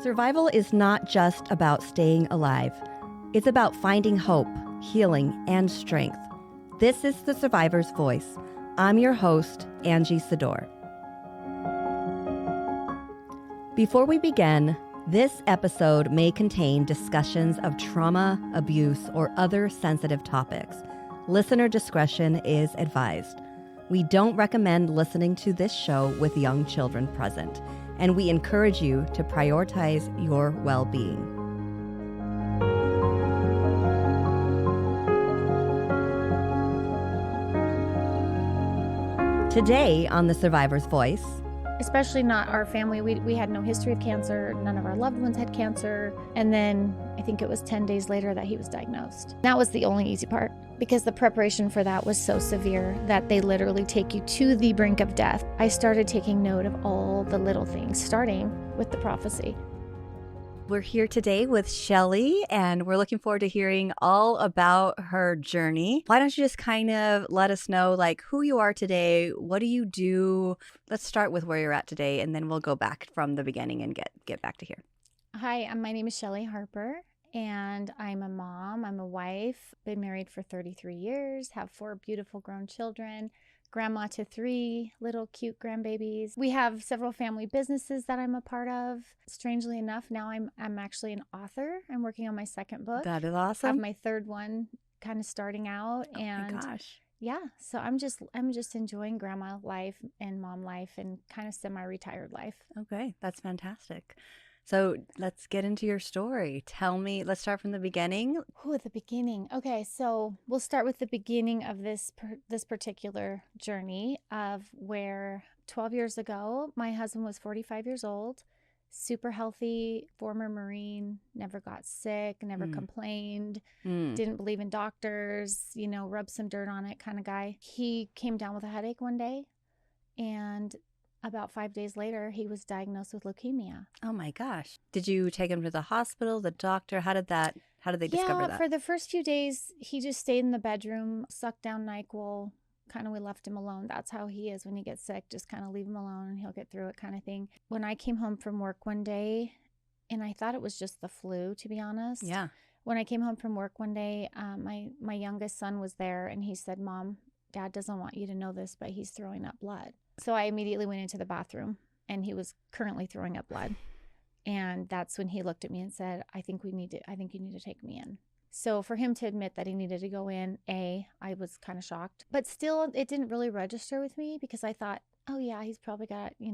Survival is not just about staying alive. It's about finding hope, healing, and strength. This is The Survivor's Voice. I'm your host, Angie Sedore. Before we begin, this episode may contain discussions of trauma, abuse, or other sensitive topics. Listener discretion is advised. We don't recommend listening to this show with young children present, and we encourage you to prioritize your well-being. Today on The Survivor's Voice, especially not our family. We had no history of cancer. None of our loved ones had cancer. And then I think it was 10 days later that he was diagnosed. That was the only easy part because the preparation for that was so severe that they literally take you to the brink of death. I started taking note of all the little things, starting with the prophecy. We're here today with Shelley, and we're looking forward to hearing all about her journey. Why don't you just kind of let us know, like, who you are today? What do you do? Let's start with where you're at today, and then we'll go back from the beginning and get back to here. Hi, my name is Shelley Harper, and I'm a mom. I'm a wife. Been married for 33 years, have 4 beautiful grown children. Grandma to 3 little cute grandbabies. We have several family businesses that I'm a part of. Strangely enough, now I'm actually an author. I'm working on my 2nd book. That is awesome. I have my 3rd one kind of starting out. Oh and my gosh. Yeah, so I'm just enjoying grandma life and mom life and kind of semi-retired life. Okay, that's fantastic. So let's get into your story. Tell me, let's start from the beginning. Oh, the beginning. Okay, so we'll start with the beginning of this particular journey of where 12 years ago, my husband was 45 years old, super healthy, former Marine, never got sick, never complained, didn't believe in doctors, rub some dirt on it kind of guy. He came down with a headache one day, and about 5 days later, he was diagnosed with leukemia. Oh my gosh. Did you take him to the hospital, the doctor? How did they discover that? Yeah, for the first few days, he just stayed in the bedroom, sucked down NyQuil. Kind of we left him alone. That's how he is when he gets sick. Just kind of leave him alone and he'll get through it kind of thing. When I came home from work one day, and I thought it was just the flu, to be honest. Yeah. When I came home from work one day, my youngest son was there and he said, "Mom, Dad doesn't want you to know this, but he's throwing up blood." So I immediately went into the bathroom and he was currently throwing up blood. And that's when he looked at me and said, I think you need to take me in. So for him to admit that he needed to go in, I was kind of shocked. But still, it didn't really register with me because I thought, oh yeah, he's probably got, he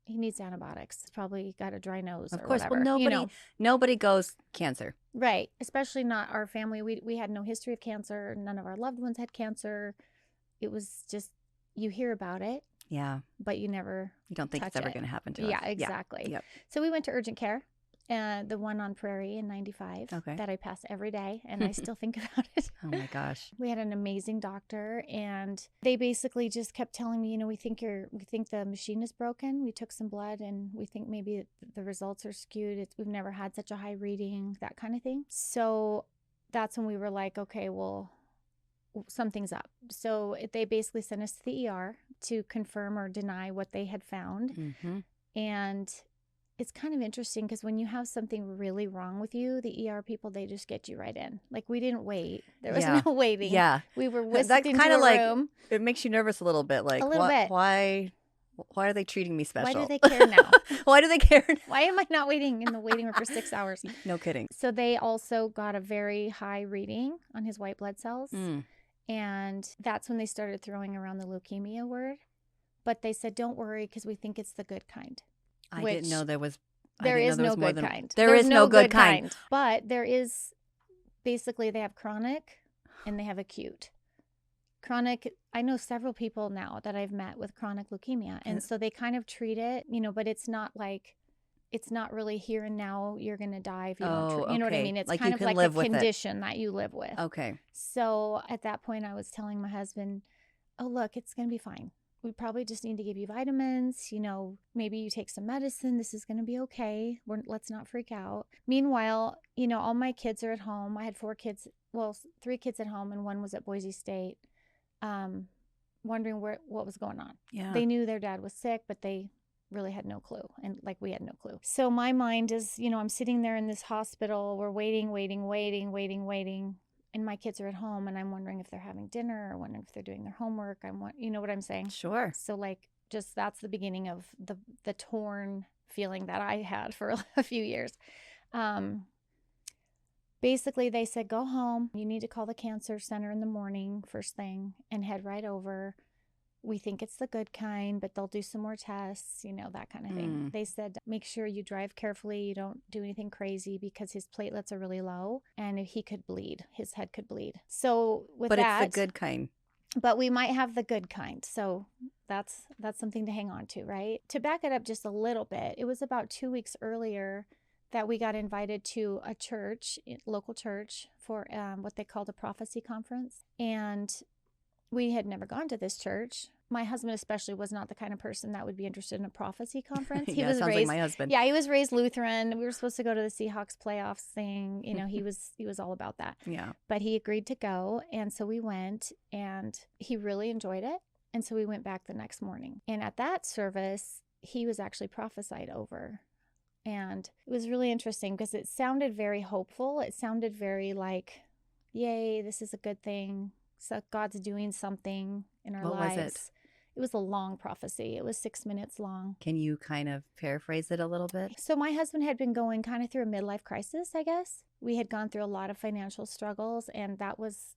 needs antibiotics. He's probably got a dry nose or whatever. Of course, well, nobody goes cancer. Right. Especially not our family. We had no history of cancer. None of our loved ones had cancer. It was just, you hear about it. Yeah. But you don't think it's ever going to happen to us. Yeah, exactly. Yep. So we went to urgent care, the one on Prairie in 95 that I pass every day, and I still think about it. Oh my gosh. We had an amazing doctor, and they basically just kept telling me, we think the machine is broken. We took some blood, and we think maybe the results are skewed. We've never had such a high reading, that kind of thing. So that's when we were like, okay, well, something's up. So they basically sent us to the ER to confirm or deny what they had found. Mm-hmm. And it's kind of interesting because when you have something really wrong with you, the ER people, they just get you right in. Like, we didn't wait. There was no waiting. Yeah. We were whisked into a room. It makes you nervous a little bit. Like, a little bit. Why are they treating me special? Why do they care now? Why do they care now? Why am I not waiting in the waiting room for 6 hours? No kidding. So they also got a very high reading on his white blood cells. And that's when they started throwing around the leukemia word. But they said, don't worry, because we think it's the good kind. I didn't know there was. There is no good kind. There is no good kind. But there is, basically, they have chronic and they have acute. Chronic, I know several people now that I've met with chronic leukemia. And so they kind of treat it, but it's not like, it's not really here and now, you're going to die if you don't treat. You know what I mean? It's like kind of like a condition it. that you live with. Okay. So at that point, I was telling my husband, oh, look, it's going to be fine. We probably just need to give you vitamins. Maybe you take some medicine. This is going to be okay. Let's not freak out. Meanwhile, all my kids are at home. I had 4 kids, 3 kids at home, and 1 was at Boise State, wondering what was going on. Yeah. They knew their dad was sick, but they really had no clue. And like we had no clue. So my mind is, I'm sitting there in this hospital. We're waiting. And my kids are at home and I'm wondering if they're having dinner or wondering if they're doing their homework. You know what I'm saying? Sure. So like, just that's the beginning of the torn feeling that I had for a few years. Basically, they said, go home. You need to call the cancer center in the morning, first thing, and head right over. We think it's the good kind, but they'll do some more tests, that kind of thing. They said, make sure you drive carefully. You don't do anything crazy because his platelets are really low and he could bleed. His head could bleed. So But it's the good kind. But we might have the good kind. So that's something to hang on to, right? To back it up just a little bit, it was about 2 weeks earlier that we got invited to a church, local church, for what they called a prophecy conference. And we had never gone to this church. My husband especially was not the kind of person that would be interested in a prophecy conference. He was sounds raised, like my husband. Yeah, he was raised Lutheran. We were supposed to go to the Seahawks playoffs thing. He was all about that. Yeah. But he agreed to go. And so we went and he really enjoyed it. And so we went back the next morning. And at that service, he was actually prophesied over. And it was really interesting because it sounded very hopeful. It sounded very like, yay, this is a good thing. So God's doing something in our lives. What was it? It was a long prophecy. It was 6 minutes long. Can you kind of paraphrase it a little bit? So my husband had been going kind of through a midlife crisis, I guess. We had gone through a lot of financial struggles, and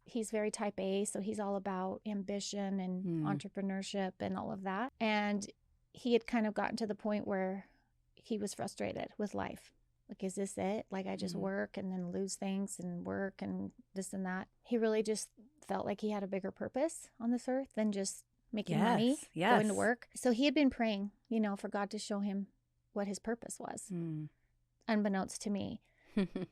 he's very type A, so he's all about ambition and entrepreneurship and all of that. And he had kind of gotten to the point where he was frustrated with life. Like, is this it? Like, I just work and then lose things and work and this and that. He really just felt like he had a bigger purpose on this earth than just making money, going to work. So he had been praying, for God to show him what his purpose was, unbeknownst to me.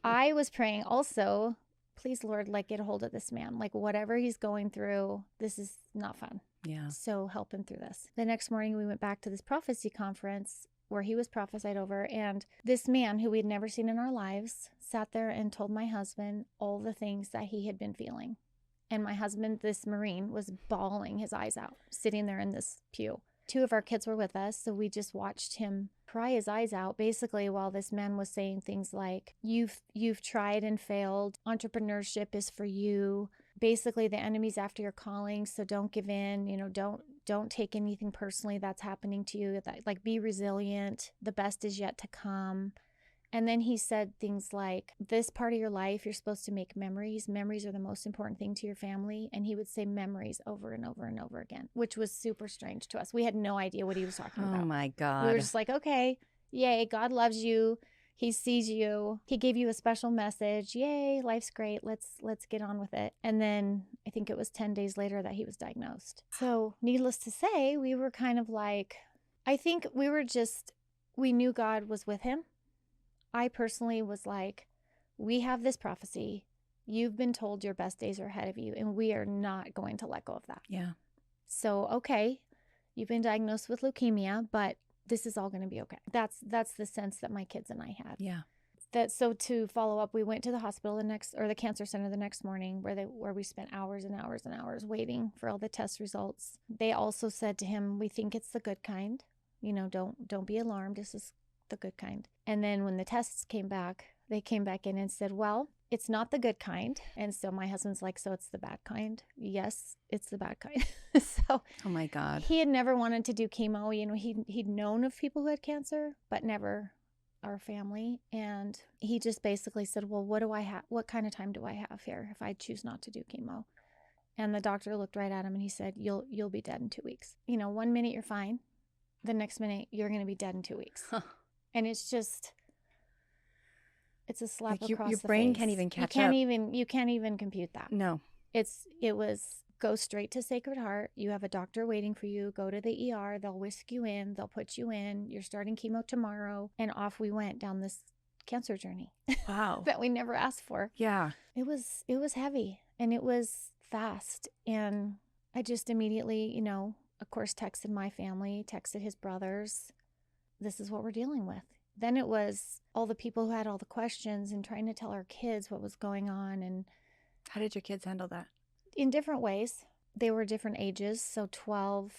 I was praying also, please, Lord, like, get a hold of this man. Like, whatever he's going through, this is not fun. Yeah. So help him through this. The next morning, we went back to this prophecy conference where he was prophesied over. And this man who we'd never seen in our lives sat there and told my husband all the things that he had been feeling. And my husband, this Marine, was bawling his eyes out, sitting there in this pew. 2 of our kids were with us, so we just watched him cry his eyes out, basically, while this man was saying things like, you've tried and failed. Entrepreneurship is for you. Basically, the enemy's after your calling, so don't give in. Don't take anything personally that's happening to you. Like, be resilient. The best is yet to come. And then he said things like, this part of your life, you're supposed to make memories. Memories are the most important thing to your family. And he would say memories over and over and over again, which was super strange to us. We had no idea what he was talking about. Oh my God. We were just like, okay, yay, God loves you. He sees you. He gave you a special message. Yay, life's great. Let's get on with it. And then I think it was 10 days later that he was diagnosed. So needless to say, we were kind of like, I think we knew God was with him. I personally was like, we have this prophecy. You've been told your best days are ahead of you, and we are not going to let go of that. Yeah. So, okay, you've been diagnosed with leukemia, but this is all going to be okay. That's the sense that my kids and I had. Yeah. So to follow up, we went to the hospital the cancer center the next morning where we spent hours and hours and hours waiting for all the test results. They also said to him, we think it's the good kind. Don't be alarmed. This is the good kind. And then when the tests came back, they came back in and said, well, it's not the good kind. And so my husband's like, so it's the bad kind? Yes, it's the bad kind. So oh my God. He had never wanted to do chemo. He'd known of people who had cancer, but never our family. And he just basically said, well, what do I have? What kind of time do I have here if I choose not to do chemo? And the doctor looked right at him and he said, you'll be dead in 2 weeks. 1 minute you're fine. The next minute you're going to be dead in 2 weeks. Huh. And it's a slap across the face. Your brain can't even catch up. You can't even compute that. No. It was go straight to Sacred Heart. You have a doctor waiting for you. Go to the ER. They'll whisk you in. They'll put you in. You're starting chemo tomorrow. And off we went down this cancer journey. Wow. that we never asked for. Yeah. It was heavy and it was fast. And I just immediately, of course, texted my family, texted his brothers. This is what we're dealing with. Then it was all the people who had all the questions and trying to tell our kids what was going on. And how did your kids handle that? In different ways. They were different ages. So 12,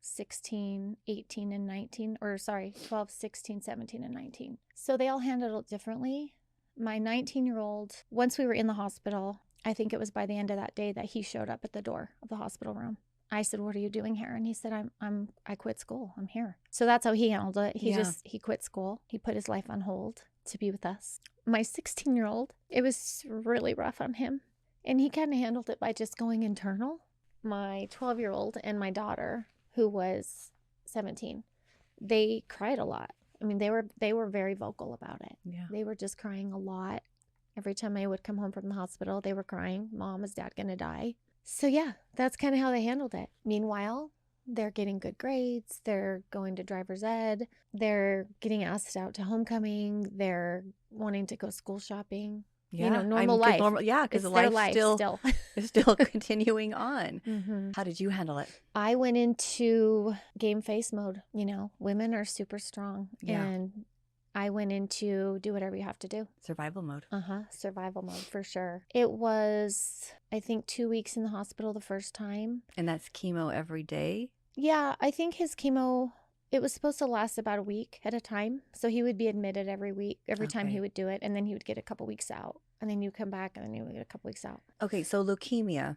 16, 18, and 19, or sorry, 12, 16, 17, and 19. So they all handled it differently. My 19-year-old, once we were in the hospital, I think it was by the end of that day that he showed up at the door of the hospital room. I said, "What are you doing here?" And he said, I quit school. I'm here." So that's how he handled it. He quit school. He put his life on hold to be with us. My 16-year-old, it was really rough on him. And he kind of handled it by just going internal. My 12-year-old and my daughter, who was 17, they cried a lot. I mean, they were very vocal about it. Yeah. They were just crying a lot. Every time I would come home from the hospital, they were crying, "Mom, is Dad going to die?" So yeah, that's kind of how they handled it. Meanwhile, they're getting good grades. They're going to driver's ed. They're getting asked out to homecoming. They're wanting to go school shopping. Yeah. Normal life. Because It's life their life still is still continuing on. Mm-hmm. How did you handle it? I went into game face mode. Women are super strong. Yeah. And I went into do whatever you have to do. Survival mode. Survival mode for sure. It was, I think, 2 weeks in the hospital the first time. And that's chemo every day? Yeah, I think his chemo, it was supposed to last about a week at a time. So he would be admitted every week, every time he would do it. And then he would get a couple weeks out. And then you come back and then you would get a couple weeks out. Okay, so leukemia,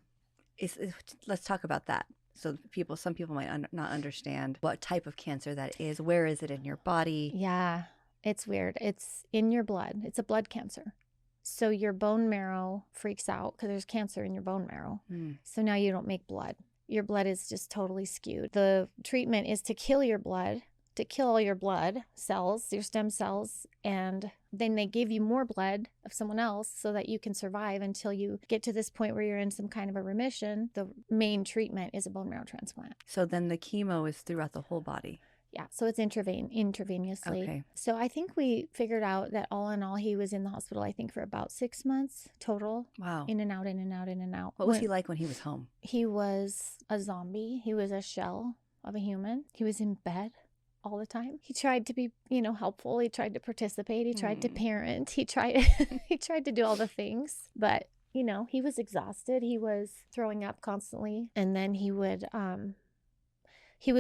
let's talk about that. So some people might not understand what type of cancer that is. Where is it in your body? Yeah, it's weird. It's in your blood. It's a blood cancer. So your bone marrow freaks out because there's cancer in your bone marrow. So now you don't make blood. Your blood is just totally skewed. The treatment is to kill your blood, to kill all your blood cells, your stem cells, and then they give you more blood of someone else so that you can survive until you get to this point where you're in some kind of a remission. The main treatment is a bone marrow transplant. So then the chemo is throughout the whole body. Yeah, so it's intravenously. Okay. So I think we figured out that all in all, he was in the hospital, I think, for about 6 months total. Wow. In and out, in and out, in and out. What was he like when he was home? He was a zombie. He was a shell of a human. He was in bed all the time. He tried to be, helpful. He tried to participate. He tried to parent. He tried to do all the things. But, he was exhausted. He was throwing up constantly. And then he was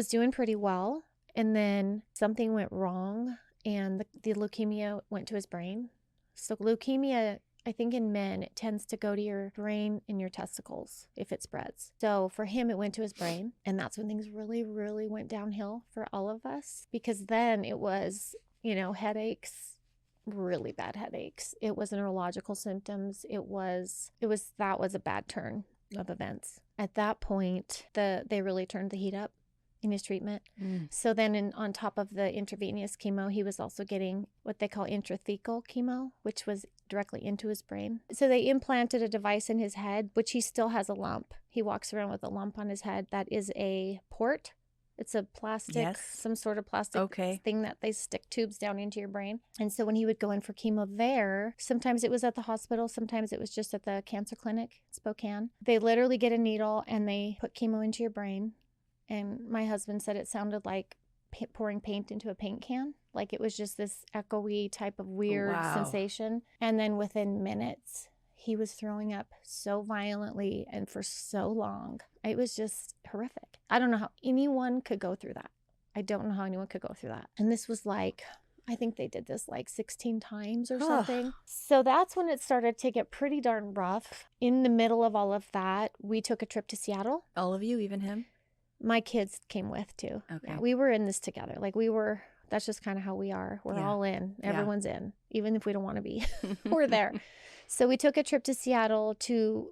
doing pretty well. And then something went wrong and the leukemia went to his brain. So leukemia, I think in men, it tends to go to your brain and your testicles if it spreads. So for him, it went to his brain. And that's when things really, really went downhill for all of us. Because then it was, headaches, really bad headaches. It was neurological symptoms. That was a bad turn of events. At that point, they really turned the heat up in his treatment. So then on top of the intravenous chemo, he was also getting what they call intrathecal chemo, which was directly into his brain. So they implanted a device in his head, which he still has a lump. He walks around with a lump on his head. That is a port. It's a plastic, some sort of plastic thing that they stick tubes down into your brain. And so when he would go in for chemo there, sometimes it was at the hospital, sometimes it was just at the cancer clinic in Spokane. They literally get a needle and they put chemo into your brain. And my husband said it sounded like pouring paint into a paint can. Like it was just this echoey type of weird sensation. And then within minutes, he was throwing up so violently and for so long. It was just horrific. I don't know how anyone could go through that. I don't know how anyone could go through that. And this was I think they did this 16 times or something. So that's when it started to get pretty darn rough. In the middle of all of that, we took a trip to Seattle. All of you, even him? My kids came with too. Okay. Yeah, we were in this together. That's just kind of how we are. We're all in. Everyone's in. Even if we don't want to be, we're there. So we took a trip to Seattle to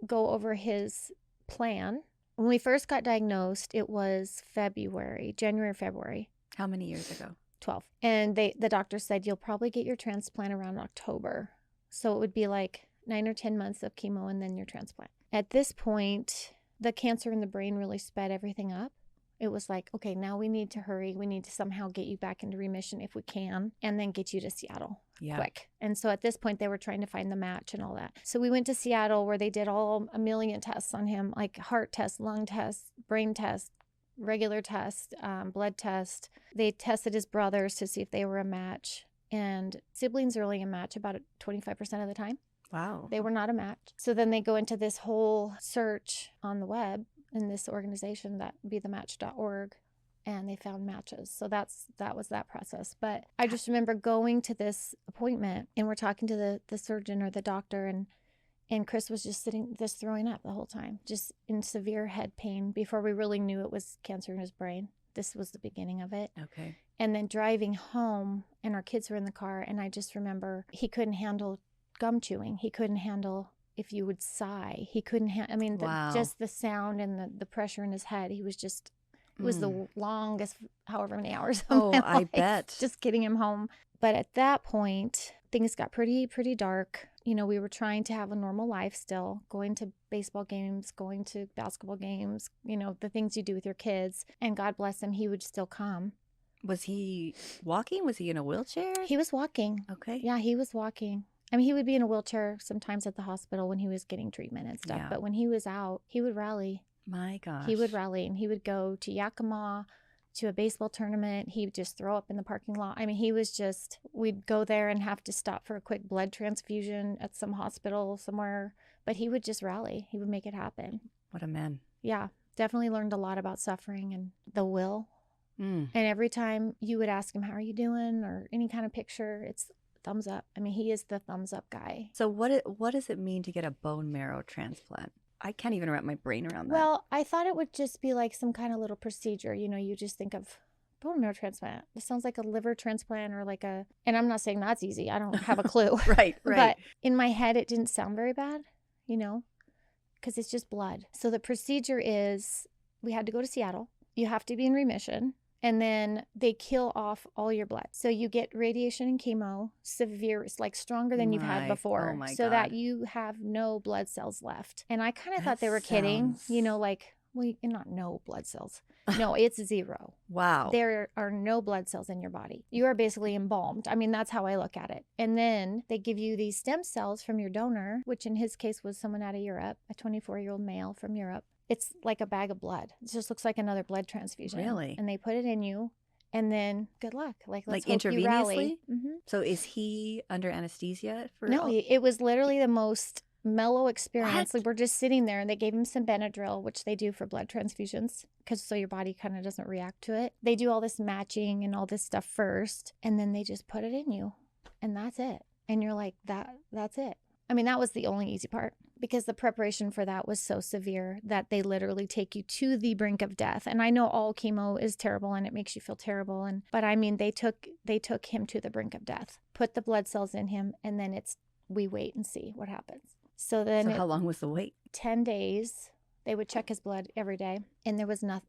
go over his plan. When we first got diagnosed, it was January, February. How many years ago? 12. And the doctor said, you'll probably get your transplant around October. So it would be 9 or 10 months of chemo and then your transplant. At this point, the cancer in the brain really sped everything up. It was okay, now we need to hurry. We need to somehow get you back into remission if we can, and then get you to Seattle quick. And so at this point, they were trying to find the match and all that. So we went to Seattle where they did a million tests on him, like heart test, lung test, brain test, regular test, blood test. They tested his brothers to see if they were a match. And siblings are only a match about 25% of the time. Wow. They were not a match. So then they go into this whole search on the web in this organization that bethematch.org, and they found matches. So that was that process. But I just remember going to this appointment, and we're talking to the surgeon or the doctor, and Chris was just throwing up the whole time, just in severe head pain before we really knew it was cancer in his brain. This was the beginning of it. Okay. And then driving home, and our kids were in the car, and I just remember he couldn't handle gum chewing. He couldn't handle if you would sigh. He couldn't Wow. just the sound and the pressure in his head. He was just, it was the longest, however many hours of my I life, bet. just getting him home. But at that point, things got pretty dark. You know, we were trying to have a normal life still, going to baseball games, going to basketball games, you know, the things you do with your kids. And God bless him, he would still come. Was he walking? Was he in a wheelchair? He was walking. Okay. Yeah, he was walking. I mean, he would be in a wheelchair sometimes at the hospital when he was getting treatment and stuff. Yeah. But when he was out, he would rally. My gosh. He would rally, and he would go to Yakima, to a baseball tournament. He would just throw up in the parking lot. I mean, he was just, we'd go there and have to stop for a quick blood transfusion at some hospital somewhere. But he would just rally. He would make it happen. What a man. Yeah, definitely learned a lot about suffering and the will. Mm. And every time you would ask him, how are you doing? Or any kind of picture, it's thumbs up. I mean, he is the thumbs up guy. So what does it mean to get a bone marrow transplant? I can't even wrap my brain around that. Well, I thought it would just be like some kind of little procedure. You know, you just think of bone marrow transplant. It sounds like a liver transplant or like and I'm not saying that's easy. I don't have a clue. Right. But in my head, it didn't sound very bad, you know, because it's just blood. So the procedure is, we had to go to Seattle. You have to be in remission. And then they kill off all your blood. So you get radiation and chemo, severe, it's like stronger than you've had before. Oh my so God. that you have no blood cells left. And I kind of thought they were kidding, you know, like, well, not no blood cells. No, it's zero. Wow. There are no blood cells in your body. You are basically embalmed. I mean, that's how I look at it. And then they give you these stem cells from your donor, which in his case was someone out of Europe, a 24-year-old male from Europe. It's like a bag of blood. It just looks like another blood transfusion. Really? And they put it in you, and then good luck. Let's hope intravenously? you rally. Mm-hmm. So is he under anesthesia for? No, it was literally the most mellow experience. What? Like, we're just sitting there, and they gave him some Benadryl, which they do for blood transfusions, because so your body kind of doesn't react to it. They do all this matching and all this stuff first, and then they just put it in you, and that's it. And you're like, that's it. I mean, that was the only easy part, because the preparation for that was so severe that they literally take you to the brink of death. And I know all chemo is terrible and it makes you feel terrible. But I mean, they took him to the brink of death, put the blood cells in him, and then we wait and see what happens. So how long was the wait? 10 days. They would check his blood every day, and there was nothing.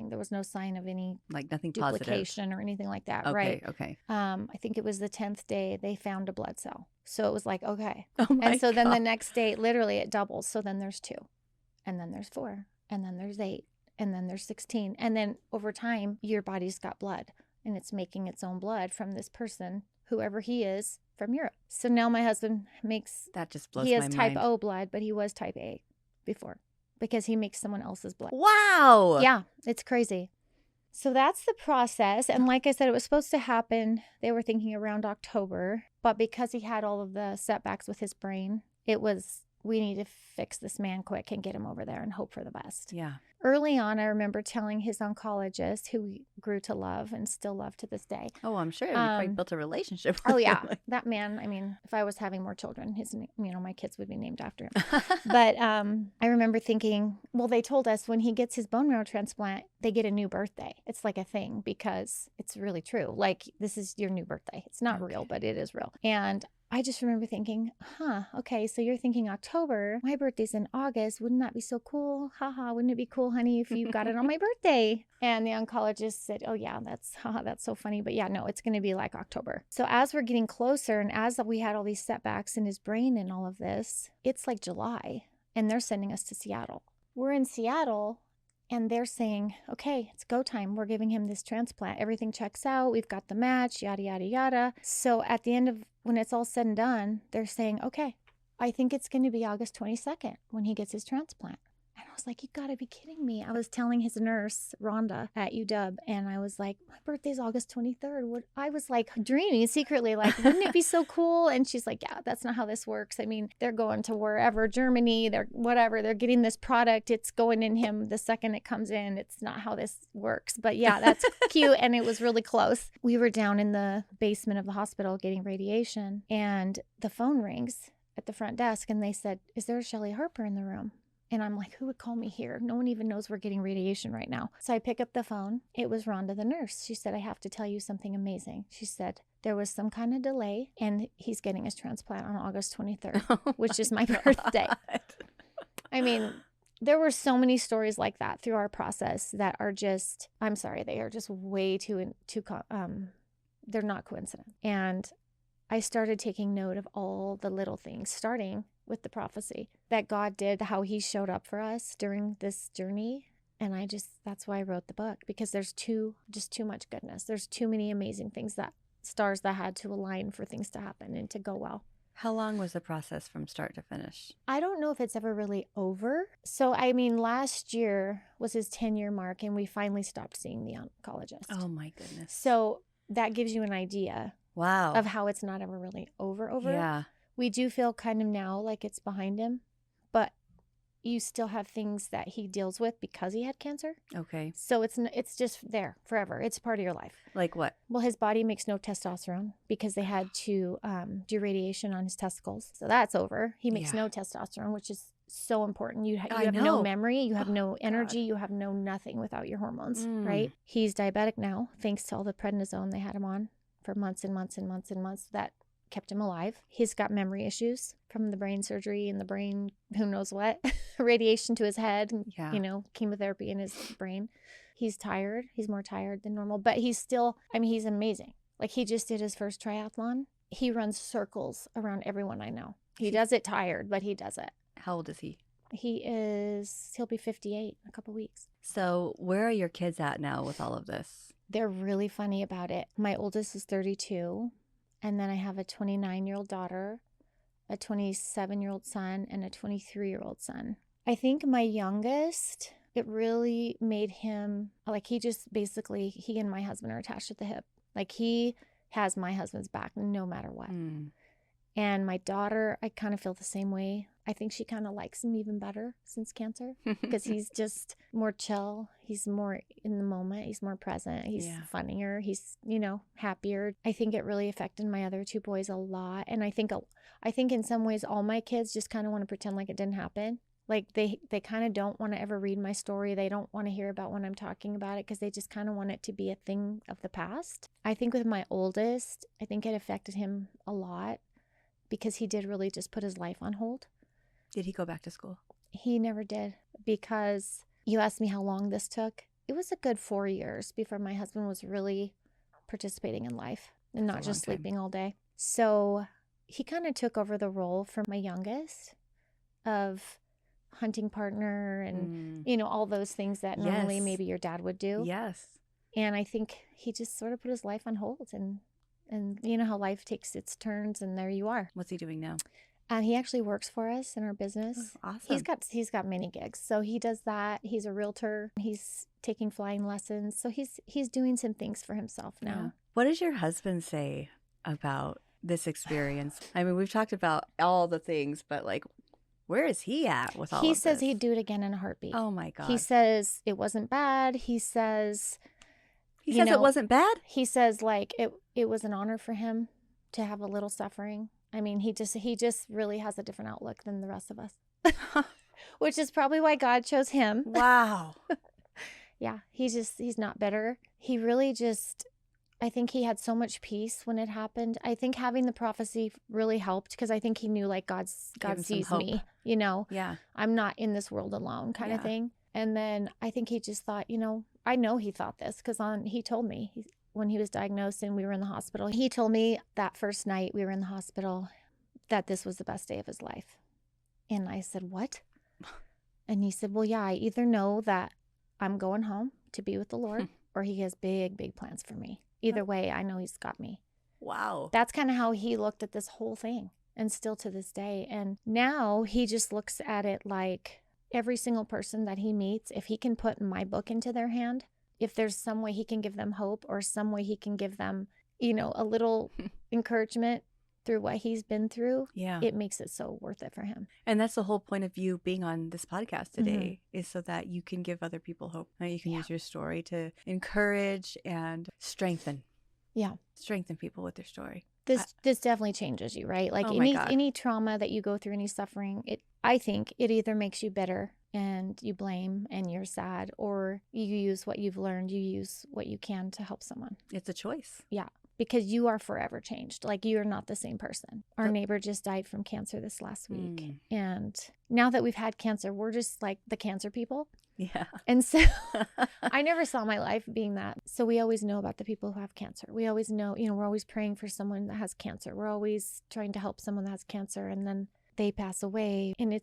There was no sign of any nothing duplication positive or anything like that. Okay, right? Okay. I think it was the 10th day they found a blood cell. So it was like, okay. Oh my And so God. then the next day, literally it doubles. So then there's 2, and then there's 4, and then there's 8, and then there's 16. And then over time, your body's got blood, and it's making its own blood from this person, whoever he is, from Europe. So now my husband that just blows he my has mind. type O blood, but he was type A before, because he makes someone else's blood. Wow. Yeah, it's crazy. So that's the process. And like I said, it was supposed to happen, they were thinking around October, but because he had all of the setbacks with his brain, we need to fix this man quick and get him over there and hope for the best. Yeah. Early on, I remember telling his oncologist, who we grew to love and still love to this day. Oh, I'm sure you probably built a relationship with Oh, yeah. him. That man, I mean, if I was having more children, my kids would be named after him. But I remember thinking, well, they told us when he gets his bone marrow transplant, they get a new birthday. It's like a thing, because it's really true. Like, this is your new birthday. It's not real, but it is real. And I just remember thinking, okay, so you're thinking October. My birthday's in August. Wouldn't that be so cool? Haha, wouldn't it be cool, honey, if you got it on my birthday? And the oncologist said, oh yeah, that's so funny. But yeah, no, it's going to be like October. So as we're getting closer, and as we had all these setbacks in his brain and all of this, it's like July, and they're sending us to Seattle. We're in Seattle, and they're saying, okay, it's go time. We're giving him this transplant. Everything checks out. We've got the match, yada, yada, yada. So at the end of, when it's all said and done, they're saying, okay, I think it's going to be August 22nd when he gets his transplant. And I was like, you gotta be kidding me. I was telling his nurse, Rhonda, at UW, and I was like, my birthday's August 23rd. I was like dreaming secretly, like, wouldn't it be so cool? And she's like, yeah, that's not how this works. I mean, they're going to wherever, Germany, they're whatever, they're getting this product. It's going in him the second it comes in. It's not how this works. But yeah, that's cute. And it was really close. We were down in the basement of the hospital getting radiation, and the phone rings at the front desk, and they said, is there a Shelley Harper in the room? And I'm like, who would call me here? No one even knows we're getting radiation right now. So I pick up the phone. It was Rhonda, the nurse. She said, I have to tell you something amazing. She said, there was some kind of delay, and he's getting his transplant on August 23rd, which is my birthday. I mean, there were so many stories like that through our process that are just, I'm sorry, they are just way too they're not coincident. And I started taking note of all the little things, starting with the prophecy that God did, how he showed up for us during this journey. And that's why I wrote the book, because there's too much goodness. There's too many amazing things, that stars that had to align for things to happen and to go well. How long was the process from start to finish? I don't know if it's ever really over. So, I mean, last year was his 10-year mark, and we finally stopped seeing the oncologist. Oh my goodness. So that gives you an idea. Wow. Of how it's not ever really over. Yeah. We do feel kind of now like it's behind him, but you still have things that he deals with because he had cancer. Okay. So it's just there forever. It's part of your life. Like what? Well, his body makes no testosterone because they had to do radiation on his testicles. So that's over. He makes no testosterone, which is so important. You have no memory. You have no energy. God. You have no nothing without your hormones, right? He's diabetic now, thanks to all the prednisone they had him on for months and months and months and months that kept him alive. He's got memory issues from the brain surgery and the brain, who knows what, radiation to his head, chemotherapy in his brain. He's tired. He's more tired than normal, but he's still, he's amazing. Like, he just did his first triathlon. He runs circles around everyone I know. He does it tired, but he does it. How old is he? He'll be 58 in a couple weeks. So where are your kids at now with all of this? They're really funny about it. My oldest is 32, and then I have a 29-year-old daughter, a 27-year-old son, and a 23-year-old son. I think my youngest, it really made him, like, he and my husband are attached at the hip. Like, he has my husband's back no matter what. And my daughter, I kind of feel the same way. I think she kind of likes him even better since cancer, because he's just more chill. He's more in the moment. He's more present. He's funnier. He's, happier. I think it really affected my other two boys a lot. And I think in some ways all my kids just kind of want to pretend like it didn't happen. Like, they kind of don't want to ever read my story. They don't want to hear about when I'm talking about it, because they just kind of want it to be a thing of the past. I think with my oldest, I think it affected him a lot, because he did really just put his life on hold. Did he go back to school? He never did, because you asked me how long this took. It was a good 4 years before my husband was really participating in life and not just sleeping all day. So he kind of took over the role for my youngest of hunting partner and, all those things that normally maybe your dad would do. Yes. And I think he just sort of put his life on hold, and you know how life takes its turns, and there you are. What's he doing now? He actually works for us in our business. Oh, awesome. He's got many gigs. So he does that. He's a realtor. He's taking flying lessons. So he's doing some things for himself now. Yeah. What does your husband say about this experience? I mean, we've talked about all the things, but like, where is he at with all of this? He says he'd do it again in a heartbeat. Oh my God. He says it wasn't bad. He says it wasn't bad? He says, like, it was an honor for him to have a little suffering. I mean, he just really has a different outlook than the rest of us, which is probably why God chose him. Wow. Yeah, he's not bitter. He really I think he had so much peace when it happened. I think having the prophecy really helped, because I think he knew, like, God sees me, Yeah. I'm not in this world alone kind of thing. And then I think he just thought, I know he thought this, because he told me when he was diagnosed and we were in the hospital, he told me that first night we were in the hospital that this was the best day of his life. And I said, what? And he said, well, yeah, I either know that I'm going home to be with the Lord or he has big, big plans for me. Either way, I know he's got me. Wow. That's kind of how he looked at this whole thing, and still to this day. And now he just looks at it like, every single person that he meets, if he can put my book into their hand, if there's some way he can give them hope or some way he can give them, a little encouragement through what he's been through, it makes it so worth it for him. And that's the whole point of you being on this podcast today, is so that you can give other people hope. You can use your story to encourage and strengthen. Yeah. Strengthen people with their story. This definitely changes you, right? Like any trauma that you go through, any suffering, I think it either makes you bitter and you blame and you're sad, or you use what you've learned, you use what you can to help someone. It's a choice. Yeah. Because you are forever changed. Like, you're not the same person. Our neighbor just died from cancer this last week. And now that we've had cancer, we're just like the cancer people. Yeah. And so I never saw my life being that. So we always know about the people who have cancer. We always know, we're always praying for someone that has cancer. We're always trying to help someone that has cancer, and then they pass away. And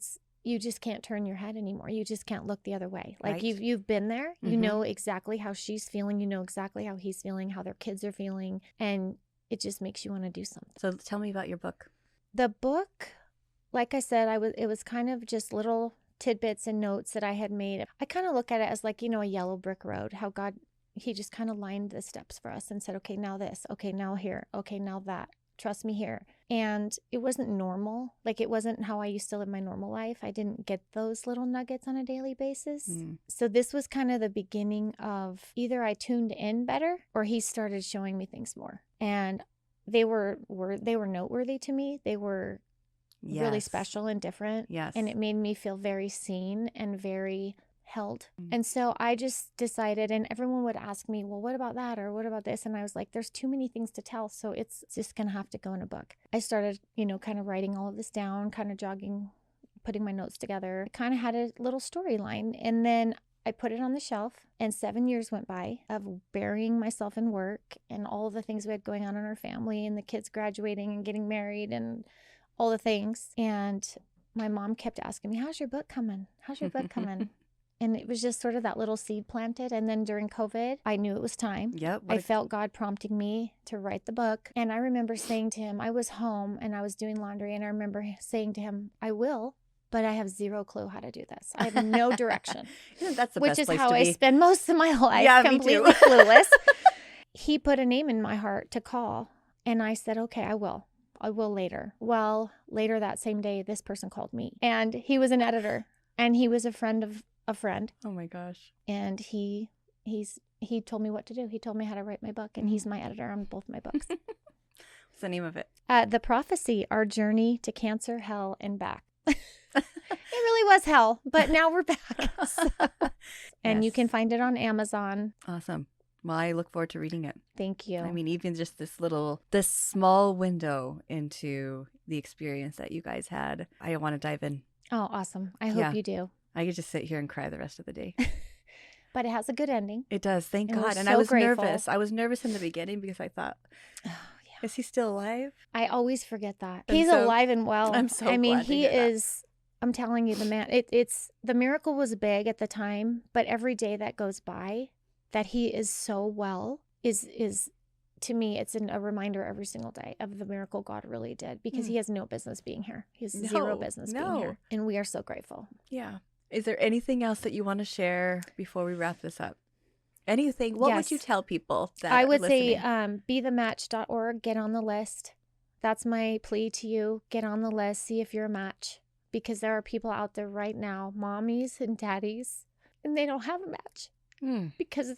you just can't turn your head anymore. You just can't look the other way. Like, you've been there. You know exactly how she's feeling. You know exactly how he's feeling, how their kids are feeling. And it just makes you want to do something. So tell me about your book. The book, like I said, it was kind of just little tidbits and notes that I had made. I kind of look at it as like, a yellow brick road, how God, he just kind of lined the steps for us and said, okay, now this, okay, now here, okay, now that. Trust me here. And it wasn't normal. Like, it wasn't how I used to live my normal life. I didn't get those little nuggets on a daily basis. So this was kind of the beginning of either I tuned in better or he started showing me things more. And they were noteworthy to me. They were really special and different. Yes. And it made me feel very seen and very held. And so I just decided, and everyone would ask me, well, what about that? Or what about this? And I was like, there's too many things to tell. So it's just going to have to go in a book. I started, kind of writing all of this down, kind of jogging, putting my notes together. I kind of had a little storyline. And then I put it on the shelf, and 7 years went by of burying myself in work and all of the things we had going on in our family and the kids graduating and getting married and all the things. And my mom kept asking me, how's your book coming? How's your book coming? And it was just sort of that little seed planted. And then during COVID, I knew it was time. Yep. I felt God prompting me to write the book. And I remember saying to him, I was home and I was doing laundry. And I remember saying to him, I will, but I have zero clue how to do this. I have no direction. That's the which best is place how to I be. spend most of my life, Yeah, completely clueless. He put a name in my heart to call. And I said, okay, I will. I will later. Well, later that same day, this person called me. And he was an editor. And he was a friend of a friend. Oh my gosh. And he told me what to do. He told me how to write my book, and he's my editor on both my books. What's the name of it? The Prophecy, Our Journey to Cancer, Hell, and Back. It really was hell, but now we're back. And you can find it on Amazon. Awesome. Well, I look forward to reading it. Thank you. I mean, even just this small window into the experience that you guys had, I want to dive in. Oh, awesome. I hope you do. I could just sit here and cry the rest of the day. But it has a good ending. It does. Thank God. And I was nervous. I was nervous in the beginning because I thought, is he still alive? I always forget that. He's alive and well. I'm so glad he is. I'm telling you, the man, it's the miracle was big at the time, but every day that goes by that he is so well is to me, it's a reminder every single day of the miracle God really did, because he has no business being here. He has zero business being here. And we are so grateful. Yeah. Is there anything else that you want to share before we wrap this up? Anything? What would you tell people that I would listening? say bethematch.org, get on the list. That's my plea to you. Get on the list. See if you're a match. Because there are people out there right now, mommies and daddies, and they don't have a match. Because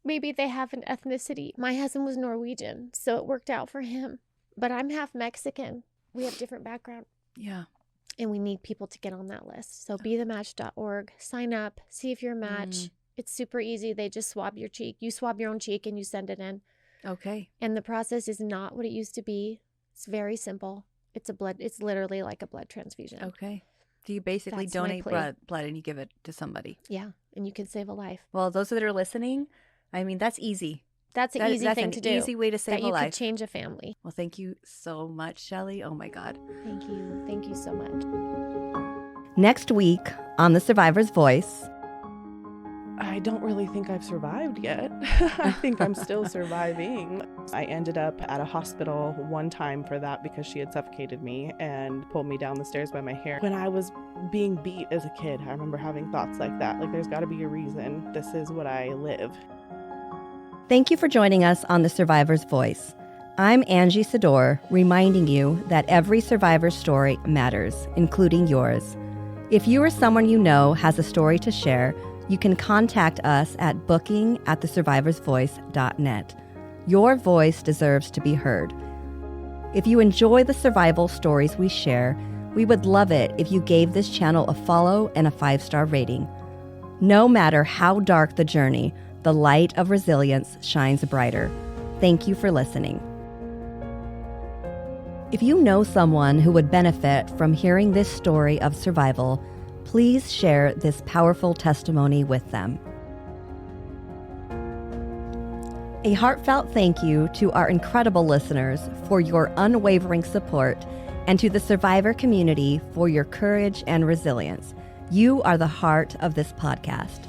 maybe they have an ethnicity. My husband was Norwegian, so it worked out for him. But I'm half Mexican. We have different background. Yeah. And we need people to get on that list. So bethematch.org, sign up, see if you're a match. It's super easy. They just swab your cheek. You swab your own cheek and you send it in. Okay. And the process is not what it used to be. It's very simple. It's literally like a blood transfusion. Okay. So you basically donate blood and you give it to somebody. Yeah. And you can save a life. Well, those that are listening, I mean, that's easy. That's an easy thing to do. That's an easy way to save a life. That you could change a family. Well, thank you so much, Shelley. Oh, my God. Thank you. Thank you so much. Next week on The Survivor's Voice, I don't really think I've survived yet. I think I'm still surviving. I ended up at a hospital one time for that because she had suffocated me and pulled me down the stairs by my hair. When I was being beat as a kid, I remember having thoughts like that. Like, there's got to be a reason. This is what I live. Thank you for joining us on The Survivor's Voice. I'm Angie Sedore, reminding you that every survivor's story matters, including yours. If you or someone you know has a story to share, you can contact us at booking@thesurvivorsvoice.net. Your voice deserves to be heard. If you enjoy the survival stories we share, we would love it if you gave this channel a follow and a 5-star rating. No matter how dark the journey, the light of resilience shines brighter. Thank you for listening. If you know someone who would benefit from hearing this story of survival, please share this powerful testimony with them. A heartfelt thank you to our incredible listeners for your unwavering support, and to the survivor community for your courage and resilience. You are the heart of this podcast.